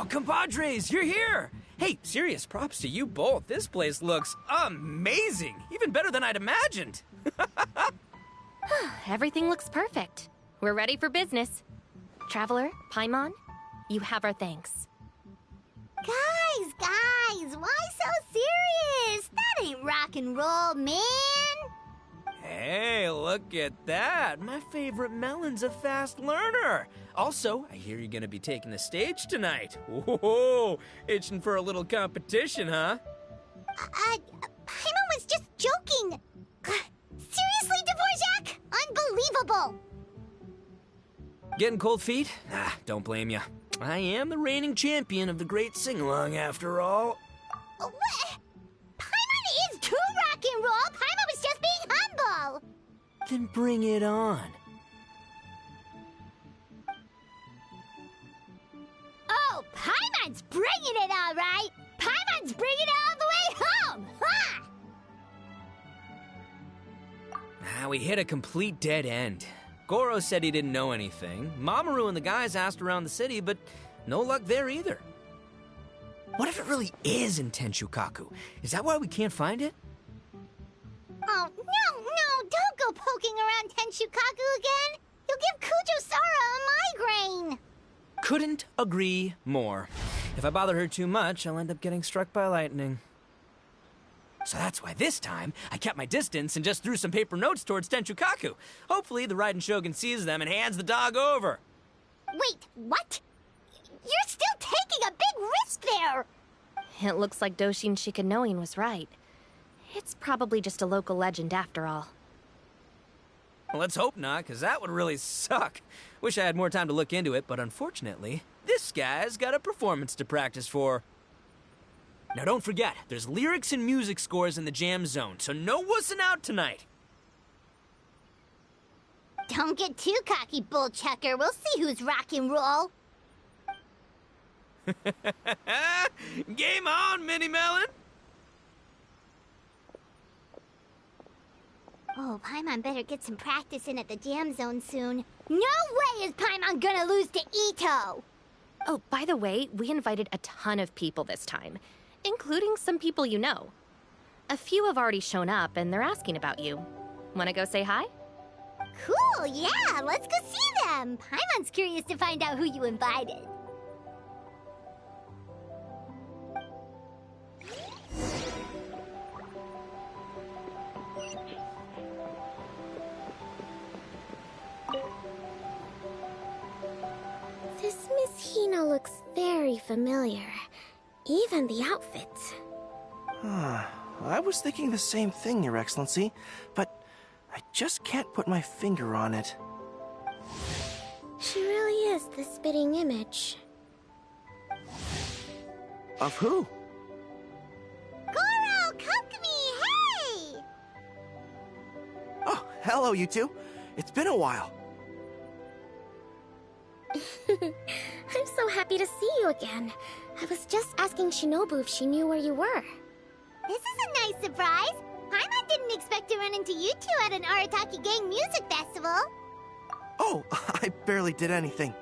Oh, compadres, you're here! Hey, serious props to you both. This place looks amazing. Even better than I'd imagined. Everything looks perfect. We're ready for business. Traveler, Paimon, you have our thanks. Guys, why so serious? That ain't rock and roll, man. Hey, look at that. My favorite Melon's a fast learner. Also, I hear you're gonna be taking the stage tonight. Whoa, itching for a little competition, huh? Paimon was just joking. Seriously, Dvorak? Unbelievable. Getting cold feet? Don't blame ya. I am the reigning champion of the great sing-along, after all. What? Paimon is too rock and roll. Paimon was just being humble. Then bring it on. Oh, Paimon's bringing it all right. Paimon's bringing it all the way home. Ha! We hit a complete dead end. Goro said he didn't know anything. Mamoru and the guys asked around the city, but no luck there either. What if it really is in Tenshukaku? Is that why we can't find it? Oh, no, don't go poking around Tenshukaku again. You'll give Kujo-Sara a migraine. Couldn't agree more. If I bother her too much, I'll end up getting struck by lightning. So that's why this time, I kept my distance and just threw some paper notes towards Tenshukaku. Hopefully, the Raiden Shogun sees them and hands the dog over. Wait, what? You're still taking a big risk there! It looks like Doshin Shikanoin was right. It's probably just a local legend after all. Well, let's hope not, because that would really suck. Wish I had more time to look into it, but unfortunately, this guy's got a performance to practice for. Now don't forget, there's lyrics and music scores in the jam zone, so no wussing out tonight. Don't get too cocky, bullchucker. We'll see who's rock and roll. Game on, Mini Melon! Oh, Paimon better get some practice in at the jam zone soon. No way is Paimon gonna lose to Ito! Oh, by the way, we invited a ton of people this time, including some people you know. A few have already shown up, and they're asking about you. Wanna go say hi? Cool, yeah, let's go see them. Paimon's curious to find out who you invited. This Miss Hina looks very familiar. Even the outfit. I was thinking the same thing, Your Excellency, but I just can't put my finger on it. She really is the spitting image. Of who? Goro, Kokumi, hey! Oh, hello, you two. It's been a while. I'm so happy to see you again. I was just asking Shinobu if she knew where you were. This is a nice surprise. Paimon didn't expect to run into you two at an Arataki Gang music festival. Oh, I barely did anything.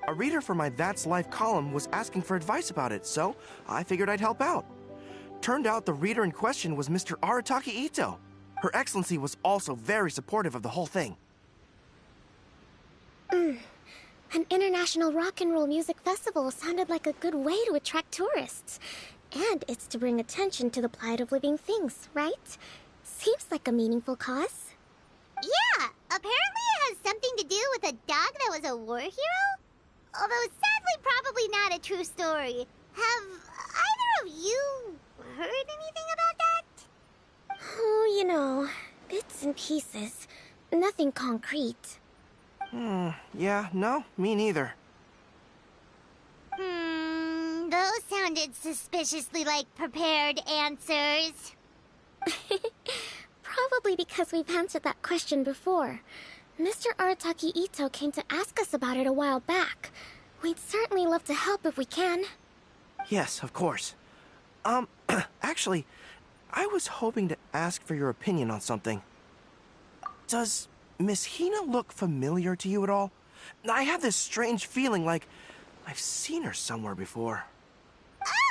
A reader for my That's Life column was asking for advice about it, so I figured I'd help out. Turned out the reader in question was Mr. Arataki Ito. Her Excellency was also very supportive of the whole thing. An international rock and roll music festival sounded like a good way to attract tourists. And it's to bring attention to the plight of living things, right? Seems like a meaningful cause. Yeah, apparently it has something to do with a dog that was a war hero? Although sadly probably not a true story. Have either of you heard anything about that? Oh, you know, bits and pieces. Nothing concrete. Yeah, no, me neither. Those sounded suspiciously like prepared answers. Probably because we've answered that question before. Mr. Arataki Ito came to ask us about it a while back. We'd certainly love to help if we can. Yes, of course. Actually, I was hoping to ask for your opinion on something. Does Miss Hina look familiar to you at all? I have this strange feeling like I've seen her somewhere before.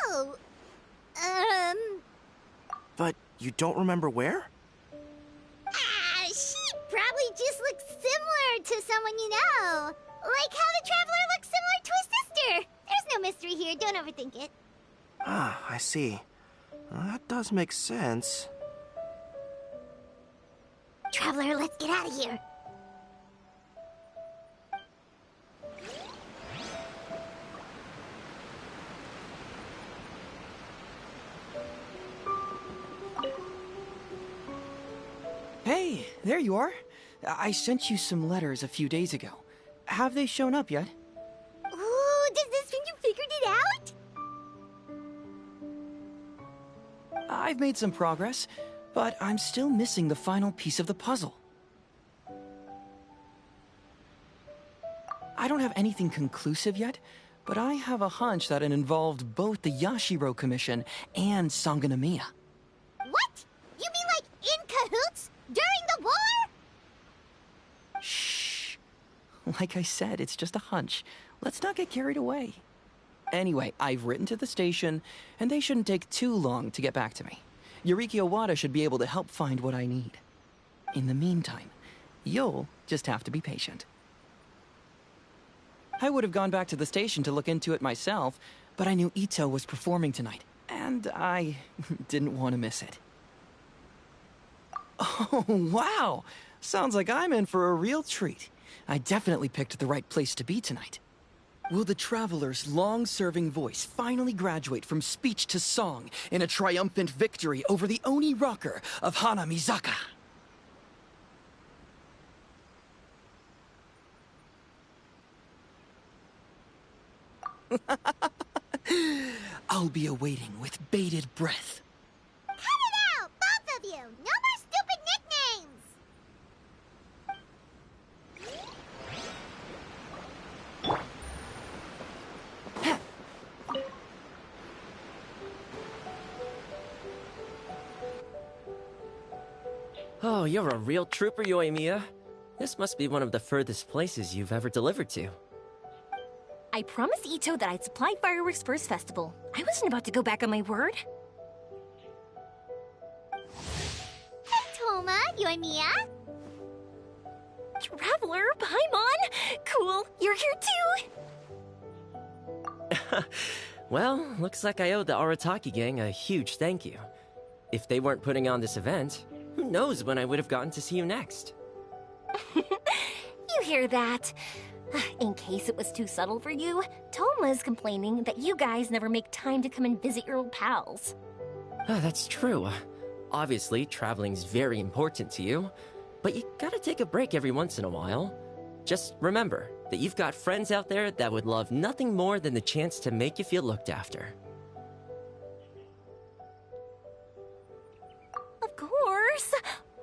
Oh! But you don't remember where? She probably just looks similar to someone you know. Like how the Traveler looks similar to his sister. There's no mystery here, don't overthink it. Ah, I see. That does make sense. Traveler, let's get out of here. Hey, there you are. I sent you some letters a few days ago. Have they shown up yet? Ooh, does this mean you figured it out? I've made some progress, but I'm still missing the final piece of the puzzle. I don't have anything conclusive yet, but I have a hunch that it involved both the Yashiro Commission and Sangonomiya. What? You mean like in cahoots? During the war? Shh. Like I said, it's just a hunch. Let's not get carried away. Anyway, I've written to the station, and they shouldn't take too long to get back to me. Yuriki Owada should be able to help find what I need. In the meantime, you'll just have to be patient. I would have gone back to the station to look into it myself, but I knew Ito was performing tonight, and I didn't want to miss it. Oh, wow! Sounds like I'm in for a real treat. I definitely picked the right place to be tonight. Will the Traveler's long-serving voice finally graduate from speech to song in a triumphant victory over the Oni rocker of Hanamizaka? I'll be awaiting with bated breath. Cut it out, both of you! No more stupid nicknames! Oh, you're a real trooper, Yoimiya. This must be one of the furthest places you've ever delivered to. I promised Ito that I'd supply fireworks for his festival. I wasn't about to go back on my word. Hey, Toma, Yoimiya. Traveler, Paimon! Cool, you're here too! Well, looks like I owe the Arataki gang a huge thank you. If they weren't putting on this event, who knows when I would have gotten to see you next. You hear that? In case it was too subtle for you, Toma's complaining that you guys never make time to come and visit your old pals. That's true. Obviously, traveling's very important to you, but you gotta take a break every once in a while. Just remember that you've got friends out there that would love nothing more than the chance to make you feel looked after. Of course!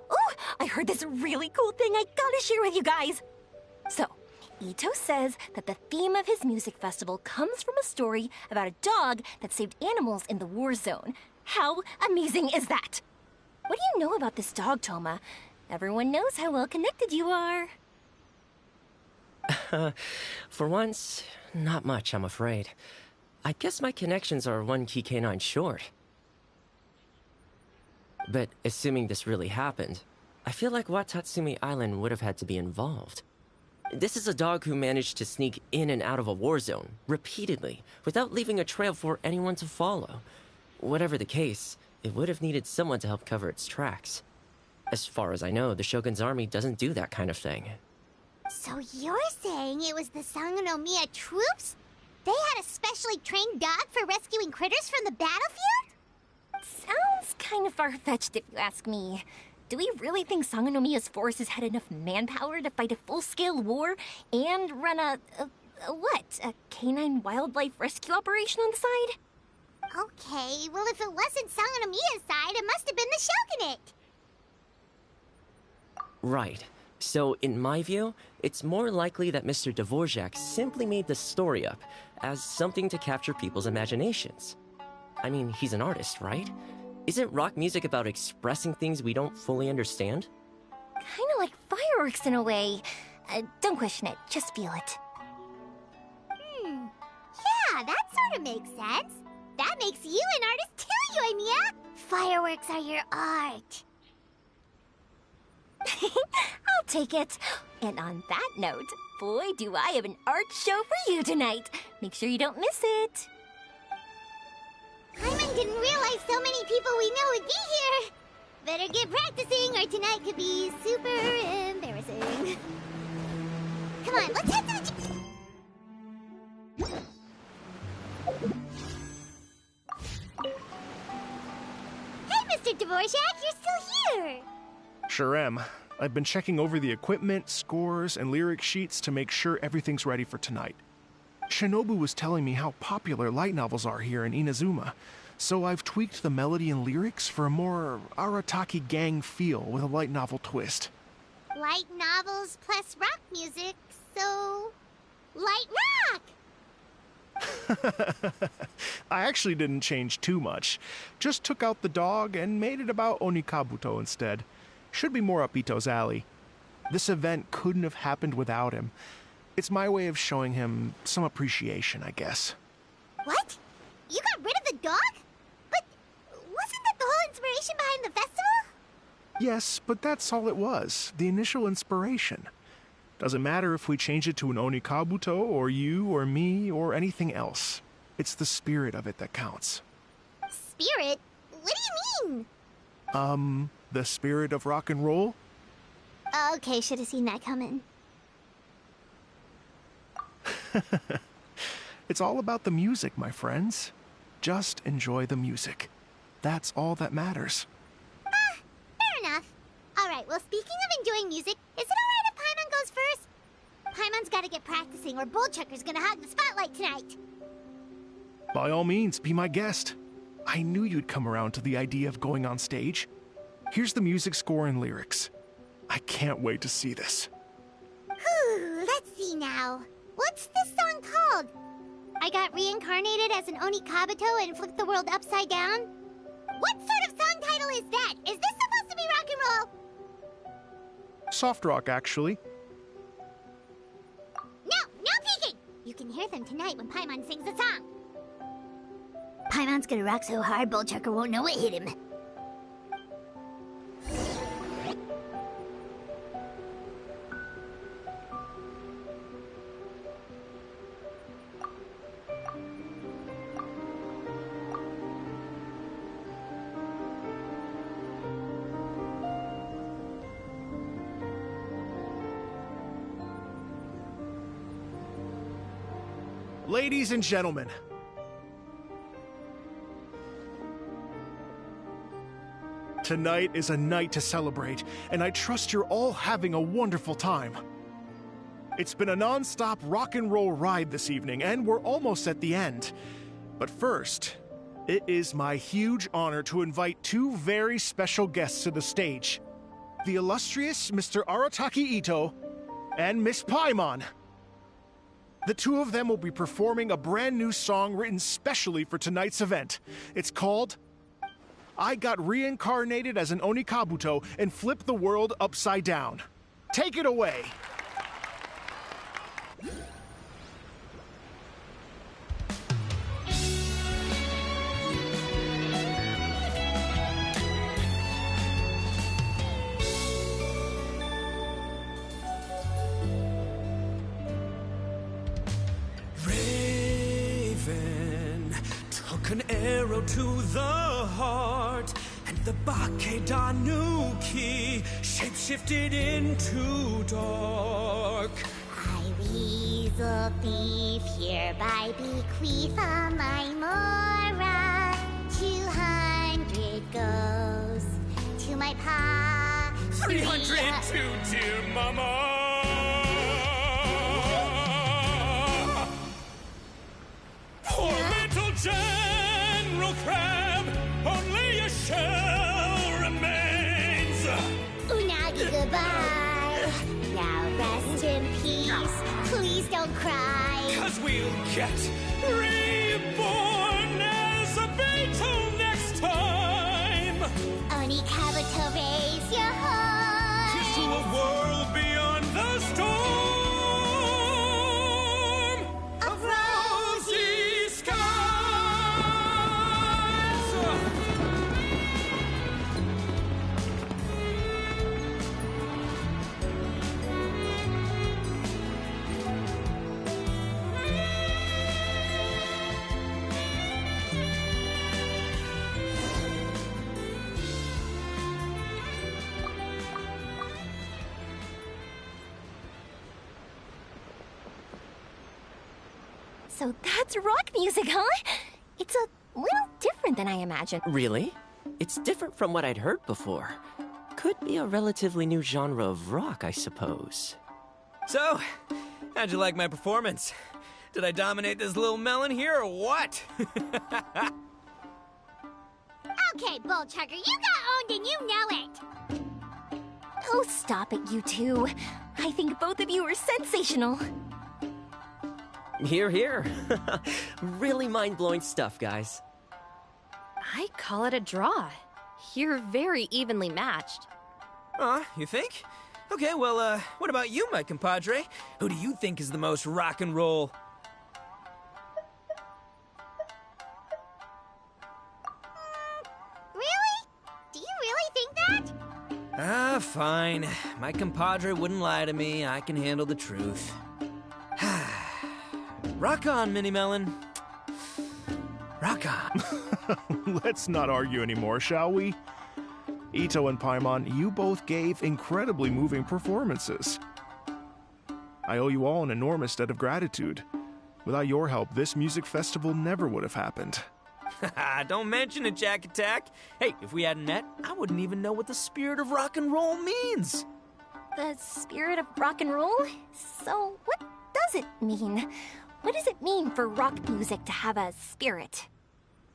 Oh, I heard this really cool thing I gotta share with you guys! So, Ito says that the theme of his music festival comes from a story about a dog that saved animals in the war zone. How amazing is that? What do you know about this dog, Toma? Everyone knows how well connected you are. For once, not much, I'm afraid. I guess my connections are one key canine short. But assuming this really happened, I feel like Watatsumi Island would have had to be involved. This is a dog who managed to sneak in and out of a war zone, repeatedly, without leaving a trail for anyone to follow. Whatever the case, it would have needed someone to help cover its tracks. As far as I know, the Shogun's army doesn't do that kind of thing. So you're saying it was the Sangonomiya troops? They had a specially trained dog for rescuing critters from the battlefield? Sounds kind of far-fetched if you ask me. Do we really think Sangonomiya's forces had enough manpower to fight a full-scale war and run a canine wildlife rescue operation on the side? Okay, well if it wasn't Sangonomiya's side, it must have been the Shogunate. Right. So, in my view, it's more likely that Mr. Dvorak simply made the story up as something to capture people's imaginations. I mean, he's an artist, right? Isn't rock music about expressing things we don't fully understand? Kinda like fireworks in a way. Don't question it, just feel it. sorta makes sense. That makes you an artist too, Yoimiya! Fireworks are your art. I'll take it. And on that note, boy, do I have an art show for you tonight. Make sure you don't miss it. Paimon didn't realize so many people we know would be here. Better get practicing or tonight could be super embarrassing. Come on, let's head to the... Hey, Mr. Dvorak, you're still here! Sure am. I've been checking over the equipment, scores, and lyric sheets to make sure everything's ready for tonight. Shinobu was telling me how popular light novels are here in Inazuma, so I've tweaked the melody and lyrics for a more Arataki gang feel with a light novel twist. Light novels plus rock music, so... light rock! I actually didn't change too much. Just took out the dog and made it about Onikabuto instead. Should be more up Ito's alley. This event couldn't have happened without him. It's my way of showing him some appreciation, I guess. What? You got rid of the dog? But wasn't that the whole inspiration behind the festival? Yes, but that's all it was. The initial inspiration. Doesn't matter if we change it to an Onikabuto, or you, or me, or anything else. It's the spirit of it that counts. Spirit? What do you mean? The spirit of rock and roll? Okay, should have seen that coming. It's all about the music, my friends. Just enjoy the music. That's all that matters. Fair enough. Alright, well, speaking of enjoying music, is it alright if Paimon goes first? Paimon's gotta get practicing or Bullchucker's gonna hog the spotlight tonight. By all means, be my guest. I knew you'd come around to the idea of going on stage. Here's the music score and lyrics. I can't wait to see this. Whew, let's see now. What's this song called? I got reincarnated as an Onikabuto and flipped the world upside down? What sort of song title is that? Is this supposed to be rock and roll? Soft rock, actually. No peeking! You can hear them tonight when Paimon sings the song. Paimon's gonna rock so hard, Bullchucker won't know what hit him. Ladies and gentlemen, tonight is a night to celebrate, and I trust you're all having a wonderful time. It's been a non-stop rock and roll ride this evening, and we're almost at the end. But first, it is my huge honor to invite two very special guests to the stage. The illustrious Mr. Arataki Ito and Miss Paimon. The two of them will be performing a brand new song written specially for tonight's event. It's called I Got Reincarnated as an Onikabuto and Flipped the World Upside Down. Take it away! An arrow to the heart, and the Bakedanuki shapeshifted into dark. I, Weasel Thief, hereby bequeath a my Mora. 200 goes to my pa. 300 to dear mama. Poor little General Crab, only a shell remains. Unagi, goodbye. Now rest in peace. Please don't cry. 'Cause we'll get reborn as a beetle next time. Onikabuto, raise your heart. To a world beyond the storm of rosy skies. So that's rock music, huh? It's a little different than I imagined. Really? It's different from what I'd heard before. Could be a relatively new genre of rock, I suppose. So, how'd you like my performance? Did I dominate this little melon here or what? Okay, Bull Chugger, you got owned and you know it. Oh, stop it, you two. I think both of you are sensational. Hear, hear. Really mind-blowing stuff, guys. I call it a draw. You're very evenly matched. You think? Okay, well, what about you, my compadre? Who do you think is the most rock and roll? Really? Do you really think that? Fine. My compadre wouldn't lie to me. I can handle the truth. Rock on, Mini Melon. Rock on. Let's not argue anymore, shall we? Ito and Paimon, you both gave incredibly moving performances. I owe you all an enormous debt of gratitude. Without your help, this music festival never would have happened. Don't mention it, Jack Attack. Hey, if we hadn't met, I wouldn't even know what the spirit of rock and roll means. The spirit of rock and roll? So, what does it mean? What does it mean for rock music to have a spirit?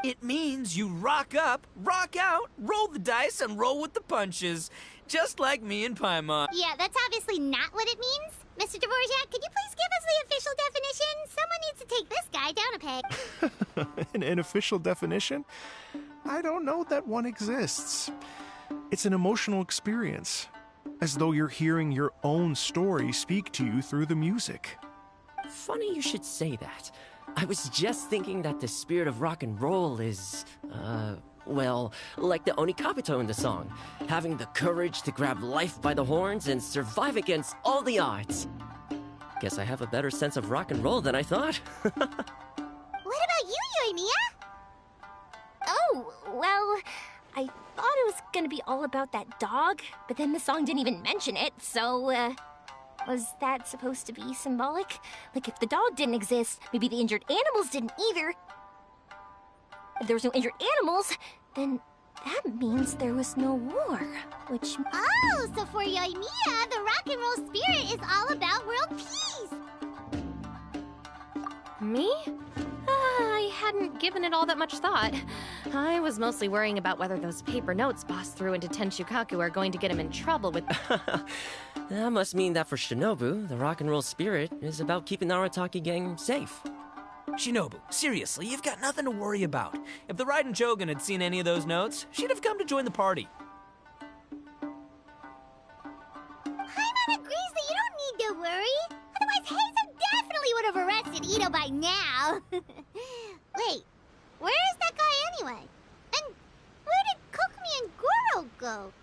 It means you rock up, rock out, roll the dice, and roll with the punches. Just like me and Paimon. Yeah, that's obviously not what it means. Mr. Dvorak, could you please give us the official definition? Someone needs to take this guy down a peg. An official definition? I don't know that one exists. It's an emotional experience, as though you're hearing your own story speak to you through the music. Funny you should say that. I was just thinking that the spirit of rock and roll is, well, like the Onikabito in the song. Having the courage to grab life by the horns and survive against all the odds. Guess I have a better sense of rock and roll than I thought. What about you, Yoimiya? Oh, well, I thought it was gonna be all about that dog, but then the song didn't even mention it, so, was that supposed to be symbolic? Like, if the dog didn't exist, maybe the injured animals didn't either. If there was no injured animals, then that means there was no war, which... Oh, so for Yoimiya, the rock and roll spirit is all about world peace. Me? I hadn't given it all that much thought. I was mostly worrying about whether those paper notes Boss threw into Tenshukaku are going to get him in trouble with... That must mean that for Shinobu, the rock and roll spirit is about keeping the Arataki gang safe. Shinobu, seriously, you've got nothing to worry about. If the Raiden Shogun had seen any of those notes, she'd have come to join the party. Paimon agrees that you don't need to worry. Otherwise, Heizo definitely would have arrested Ito by now. Wait, where is that guy anyway? And where did Kokumi and Goro go?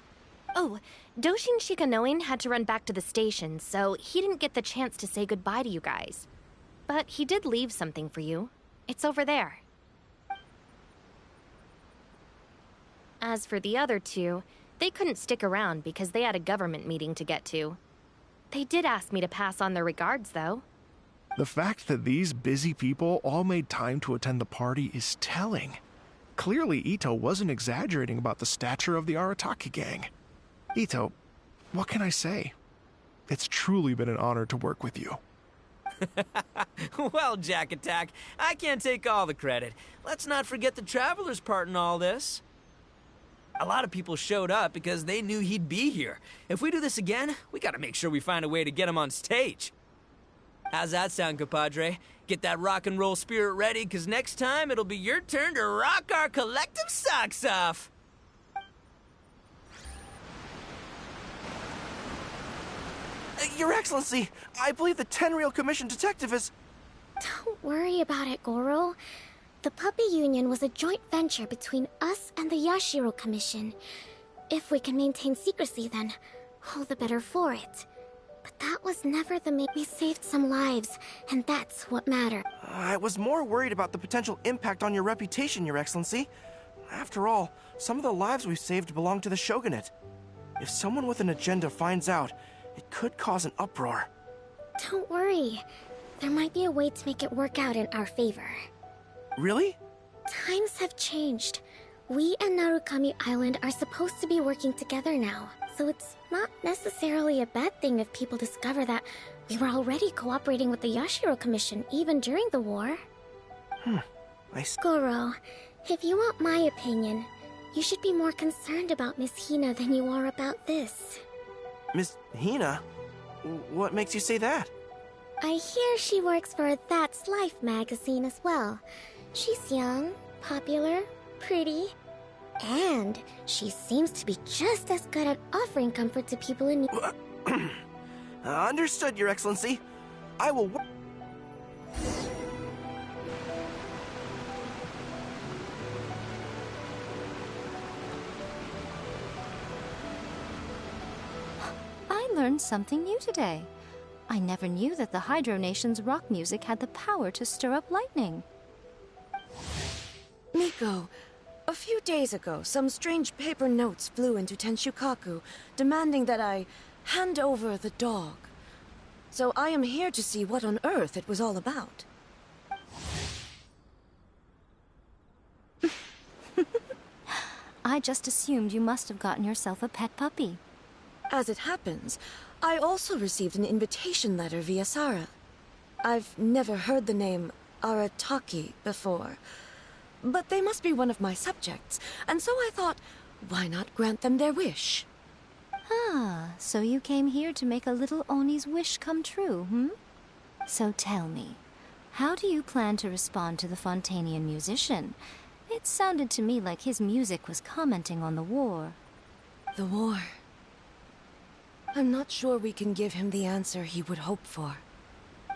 Oh, Doshin Shikanoin had to run back to the station, so he didn't get the chance to say goodbye to you guys. But he did leave something for you. It's over there. As for the other two, they couldn't stick around because they had a government meeting to get to. They did ask me to pass on their regards, though. The fact that these busy people all made time to attend the party is telling. Clearly, Ito wasn't exaggerating about the stature of the Arataki gang. Ito, what can I say? It's truly been an honor to work with you. Well, Jack Attack, I can't take all the credit. Let's not forget the Traveler's part in all this. A lot of people showed up because they knew he'd be here. If we do this again, we gotta make sure we find a way to get him on stage. How's that sound, compadre? Get that rock and roll spirit ready, because next time it'll be your turn to rock our collective socks off. Your Excellency, I believe the Tenryou Commission detective is... Don't worry about it, Goro. The Puppy Union was a joint venture between us and the Yashiro Commission. If we can maintain secrecy, then all the better for it. But that was never the main... We saved some lives, and that's what mattered. I was more worried about the potential impact on your reputation, Your Excellency. After all, some of the lives we've saved belong to the Shogunate. If someone with an agenda finds out, it could cause an uproar. Don't worry. there might be a way to make it work out in our favor. Really? Times have changed. We and Narukami Island are supposed to be working together now, so it's not necessarily a bad thing if people discover that we were already cooperating with the Yashiro Commission even during the war. Goro, if you want my opinion, you should be more concerned about Miss Hina than you are about this. Miss Hina? What makes you say that? I hear she works for That's Life magazine as well. She's young, popular, pretty, and she seems to be just as good at offering comfort to people in need. Understood, Your Excellency. I will... I learned something new today. I never knew that the Hydro Nation's rock music had the power to stir up lightning. Miko, a few days ago, some strange paper notes flew into Tenshukaku, demanding that I hand over the dog. So I am here to see what on earth it was all about. I just assumed you must have gotten yourself a pet puppy. As it happens, I also received an invitation letter via Sara. I've never heard the name Arataki before, but they must be one of my subjects, and so I thought, why not grant them their wish? Ah, so you came here to make a little Oni's wish come true, hmm? So tell me, how do you plan to respond to the Fontanian musician? It sounded to me like his music was commenting on the war. The war. I'm not sure we can give him the answer he would hope for.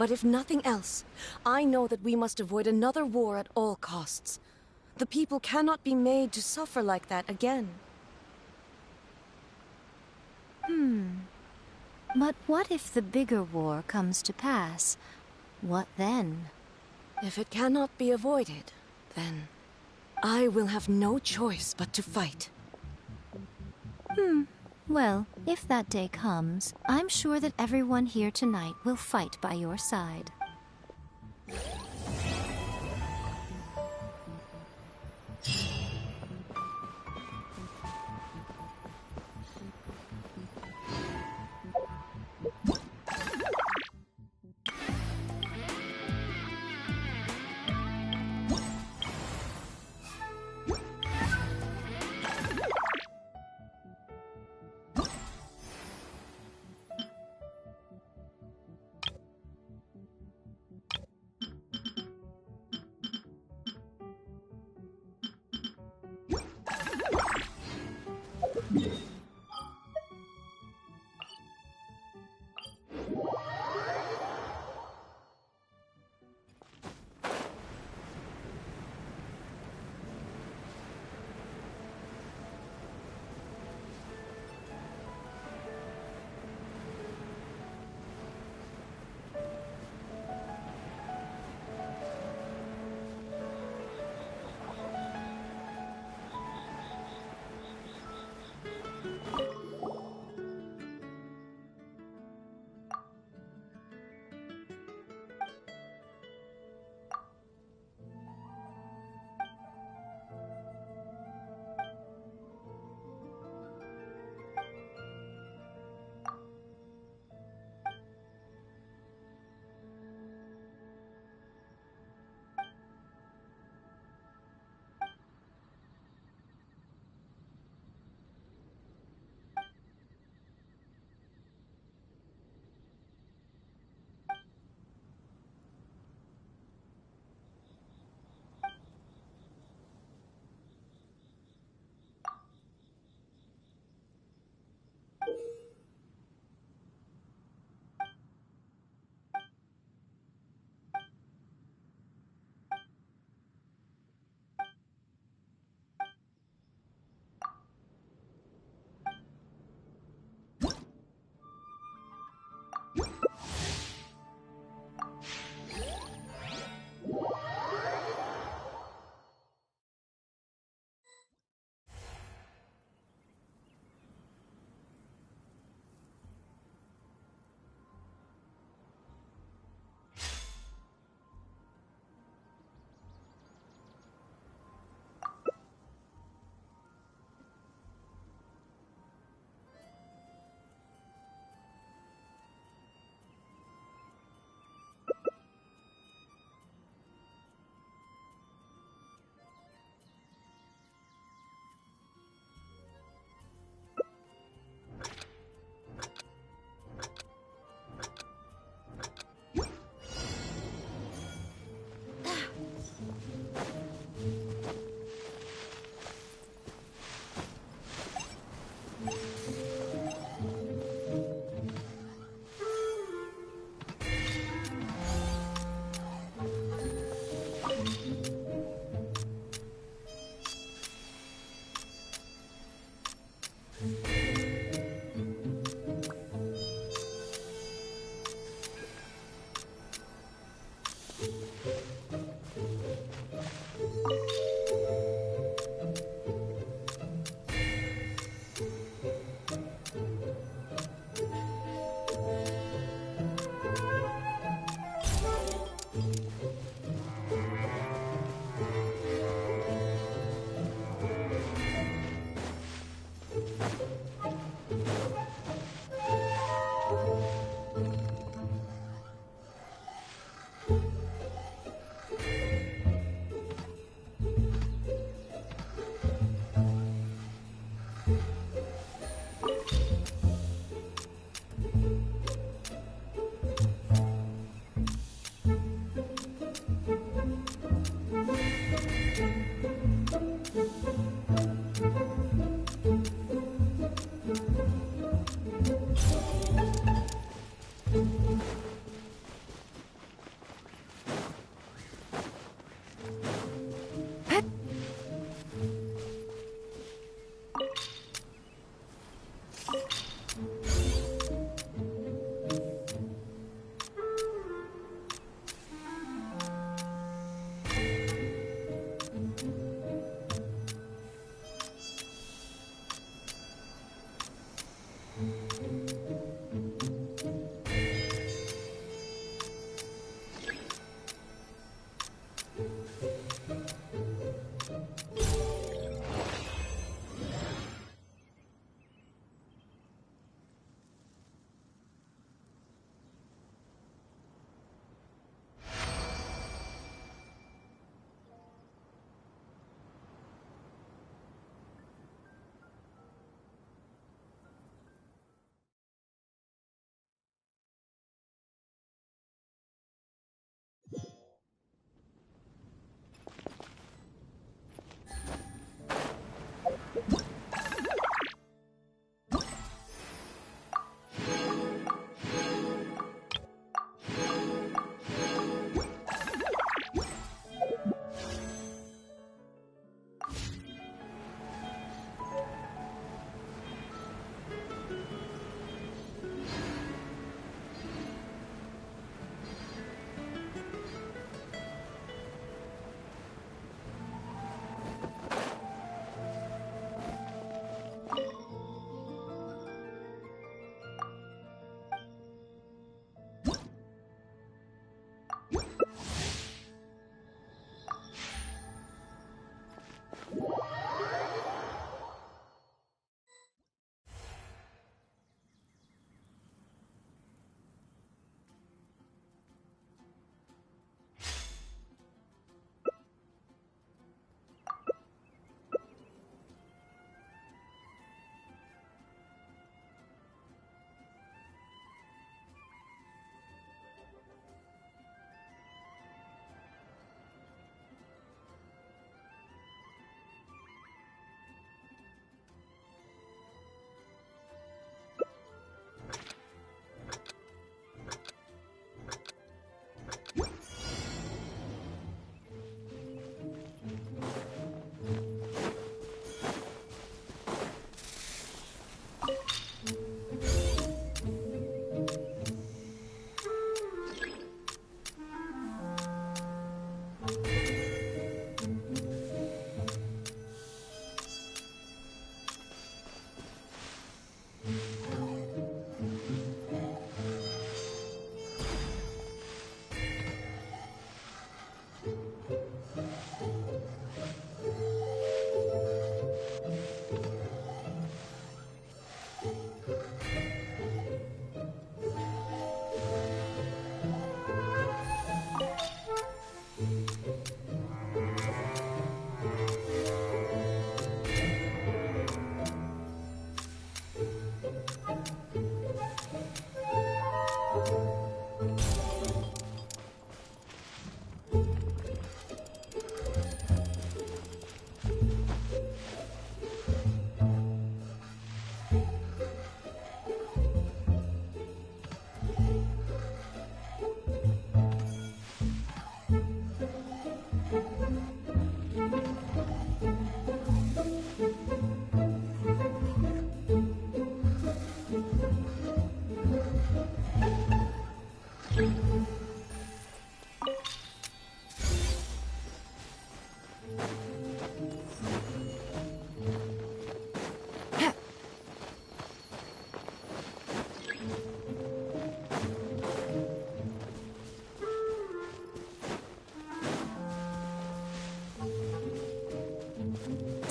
But if nothing else, I know that we must avoid another war at all costs. The people cannot be made to suffer like that again. But what if the bigger war comes to pass? What then? If it cannot be avoided, then I will have no choice but to fight. Well, if that day comes, I'm sure that everyone here tonight will fight by your side.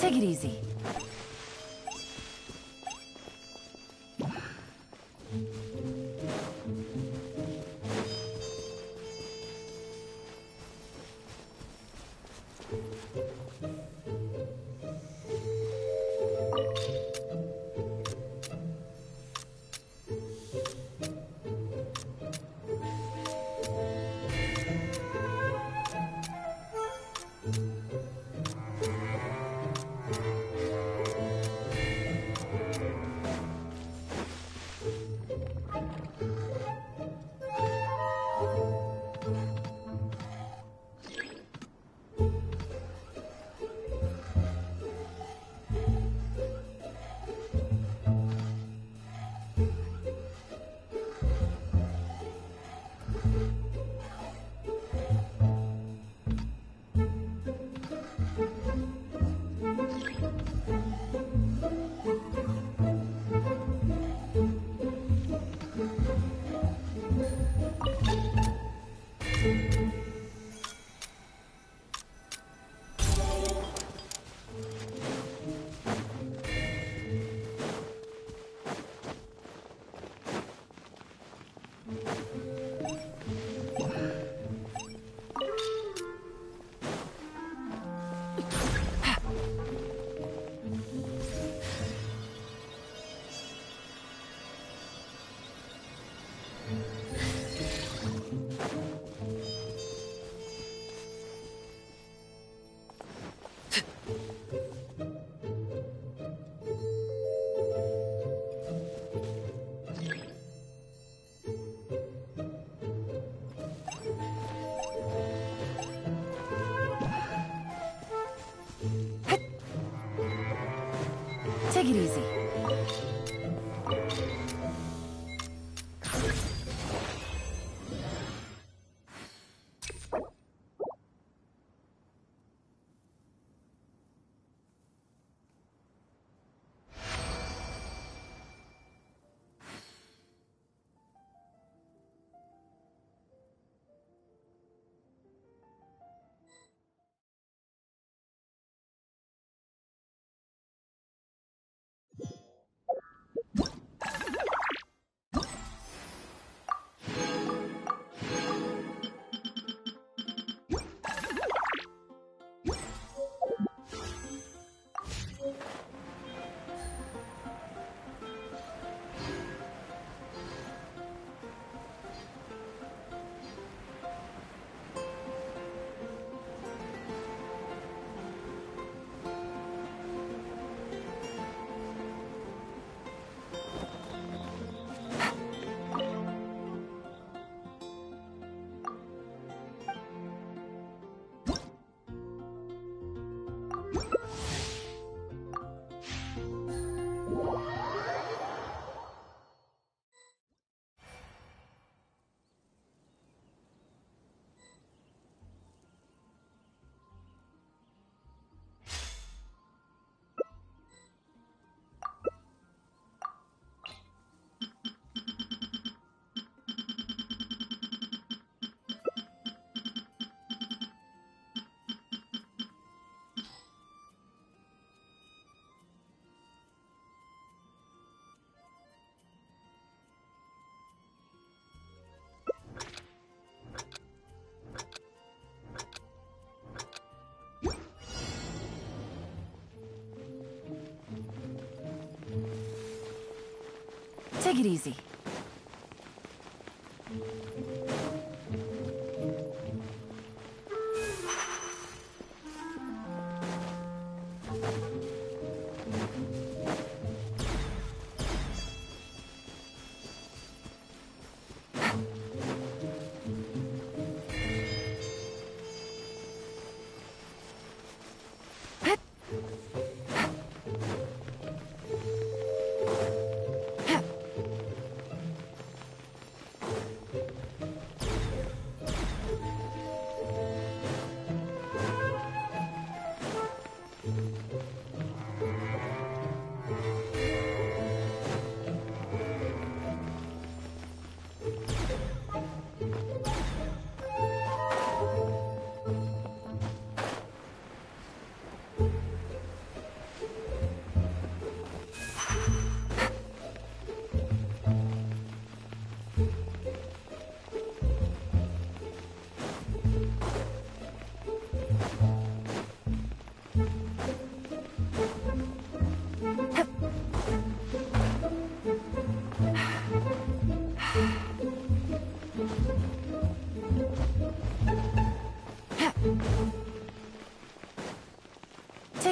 Take it easy. Take it easy. Take it easy.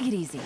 Take it easy.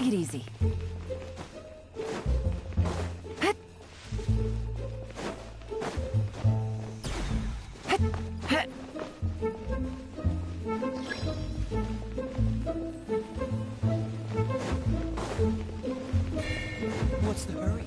Take it easy. What's the hurry?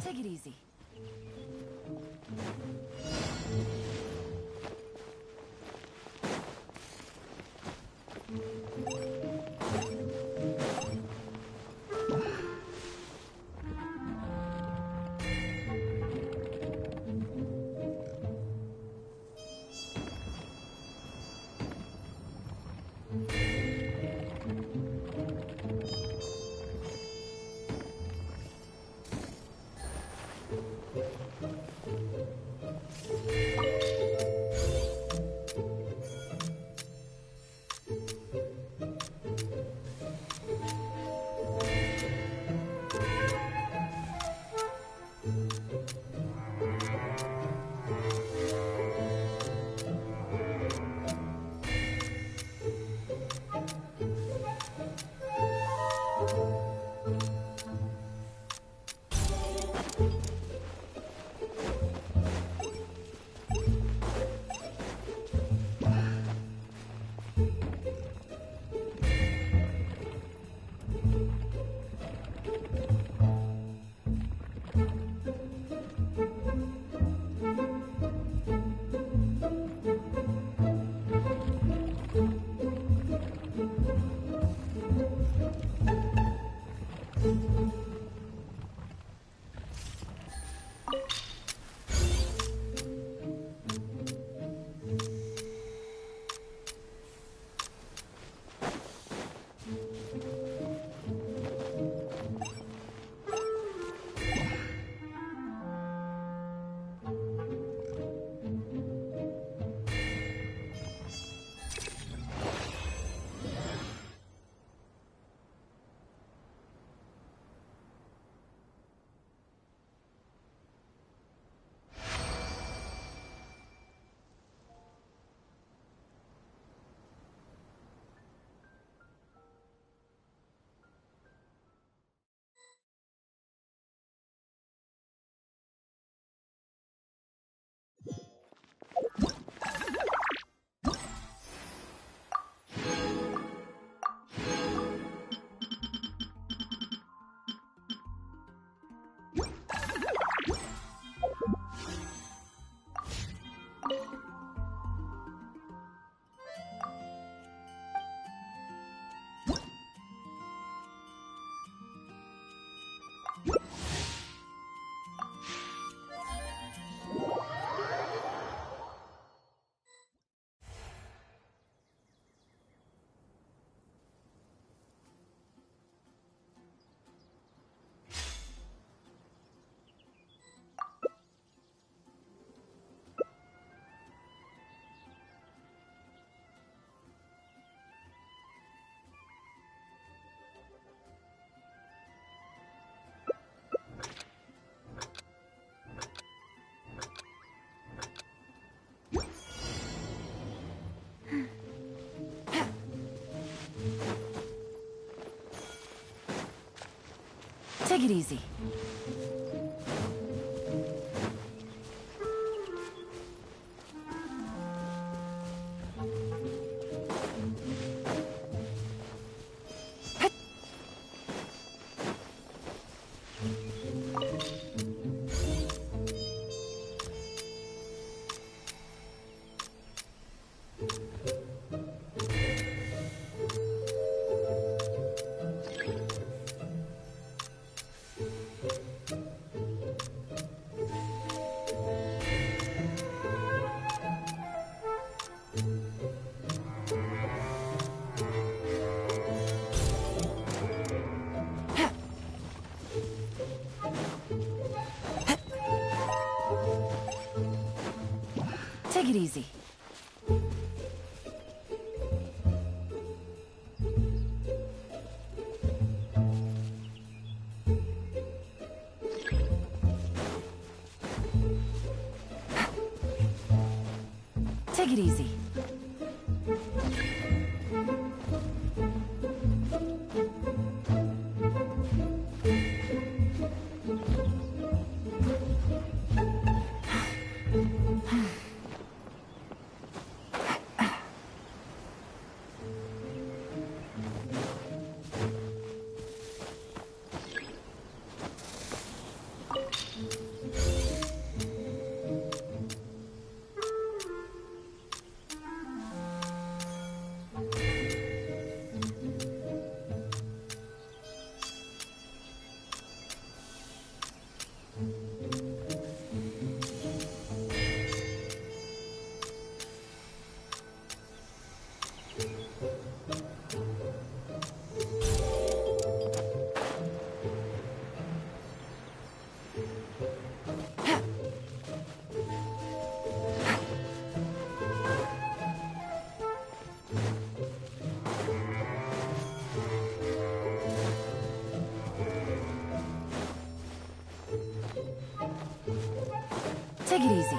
Take it easy. Take it easy. Take it easy. Take it easy. Take it easy.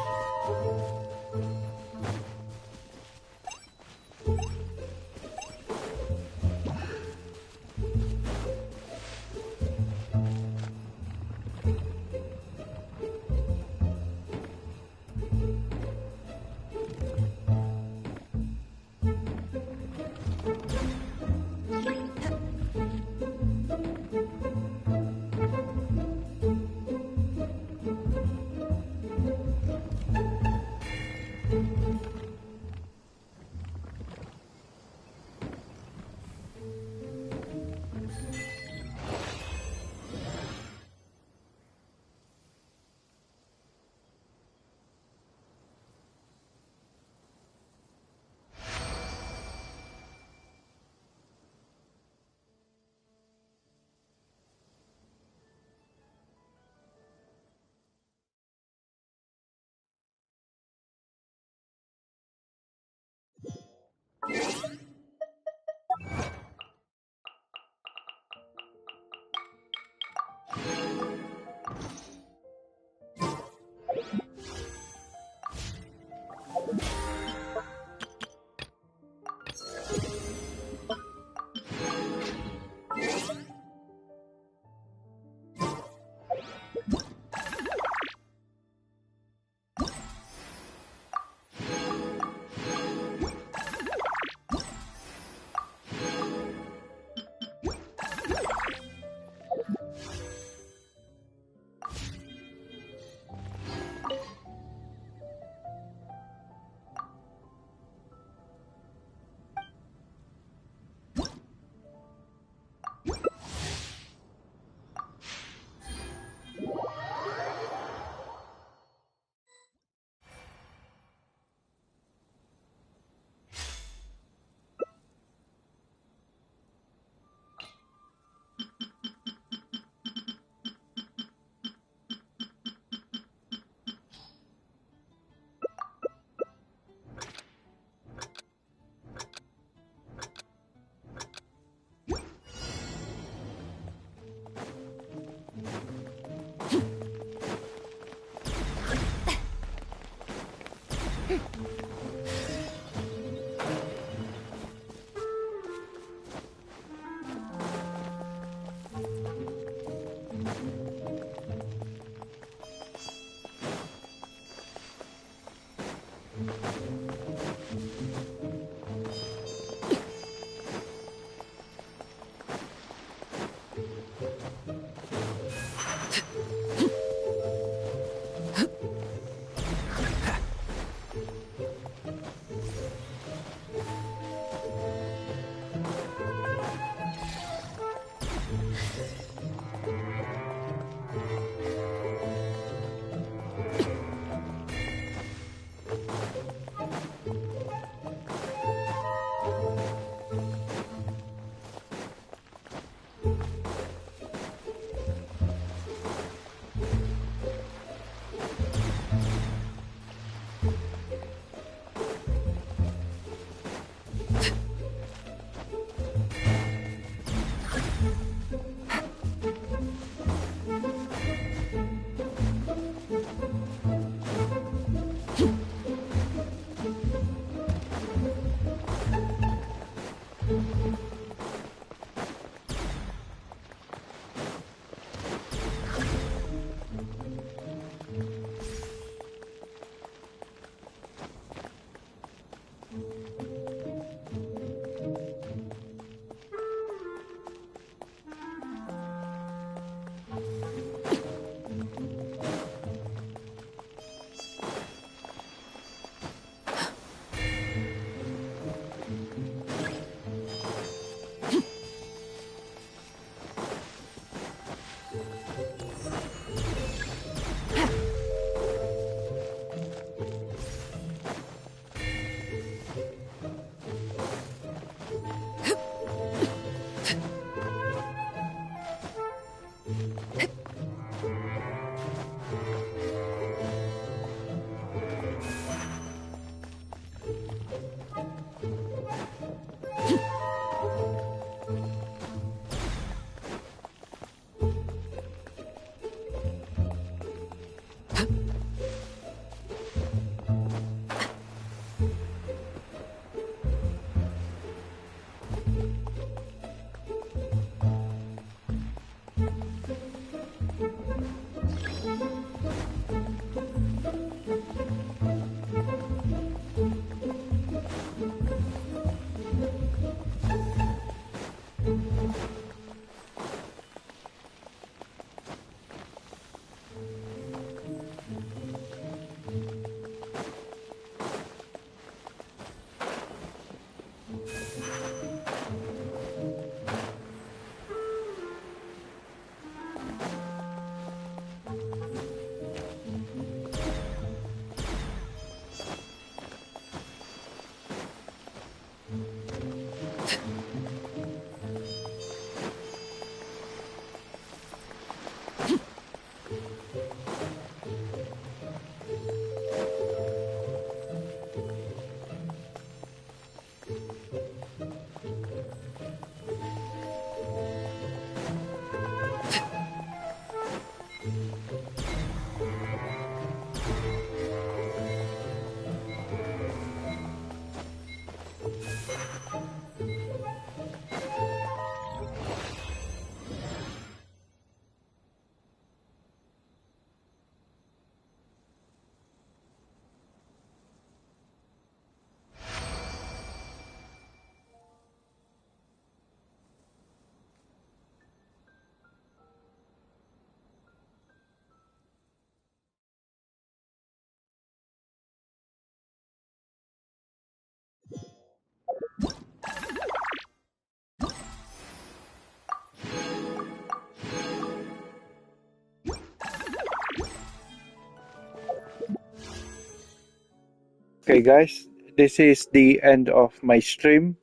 Okay, guys, this is the end of my stream.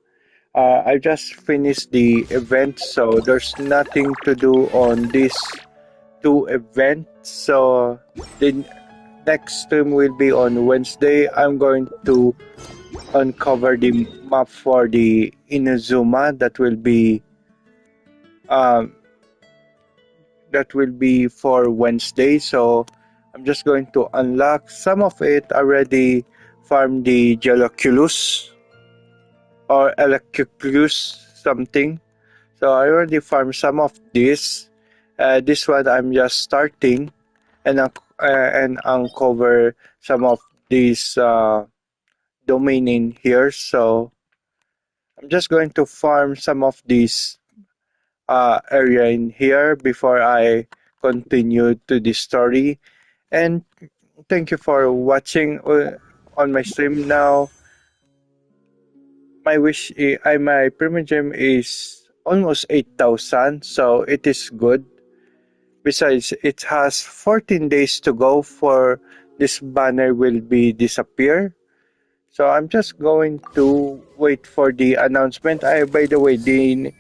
I just finished the event, so there's nothing to do on these two events. So the next stream will be on Wednesday. I'm going to uncover the map for the Inazuma um, that will be for Wednesday. So I'm just going to unlock some of it. Already farm the Geloculus or Electroculus something. So I already farmed some of this. This one I'm just starting and uncover some of these domain in here. So I'm just going to farm some of this area in here before I continue to the story. And thank you for watching on my stream now. My premium gem is almost 8,000, so it is good. Besides, it has 14 days to go for this banner will be disappear. So I'm just going to wait for the announcement. By the way, the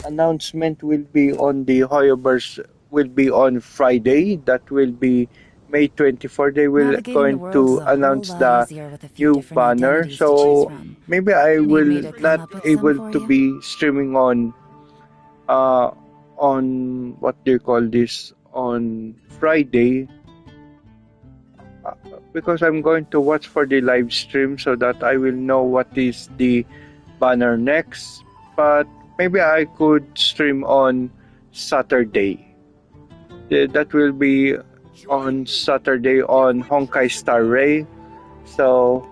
announcement will be on the Hoyoverse will be on Friday. That will be May 24. They will Navigating the going world is to a whole announce lot the easier with a few new different banner. identities to choose So from. maybe I Need me will to come not up with some able for to you? be streaming uh on what do you call this on Friday uh, because I'm going to watch for the live stream so that I will know what is the banner next. but maybe I could stream on Saturday. That will be on Saturday on Honkai Star Rail. So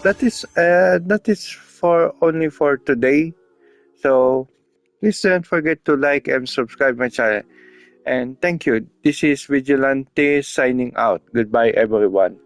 that is for only for today. So please don't forget to like and subscribe my channel. And thank you. This is Vigilante signing out. Goodbye everyone.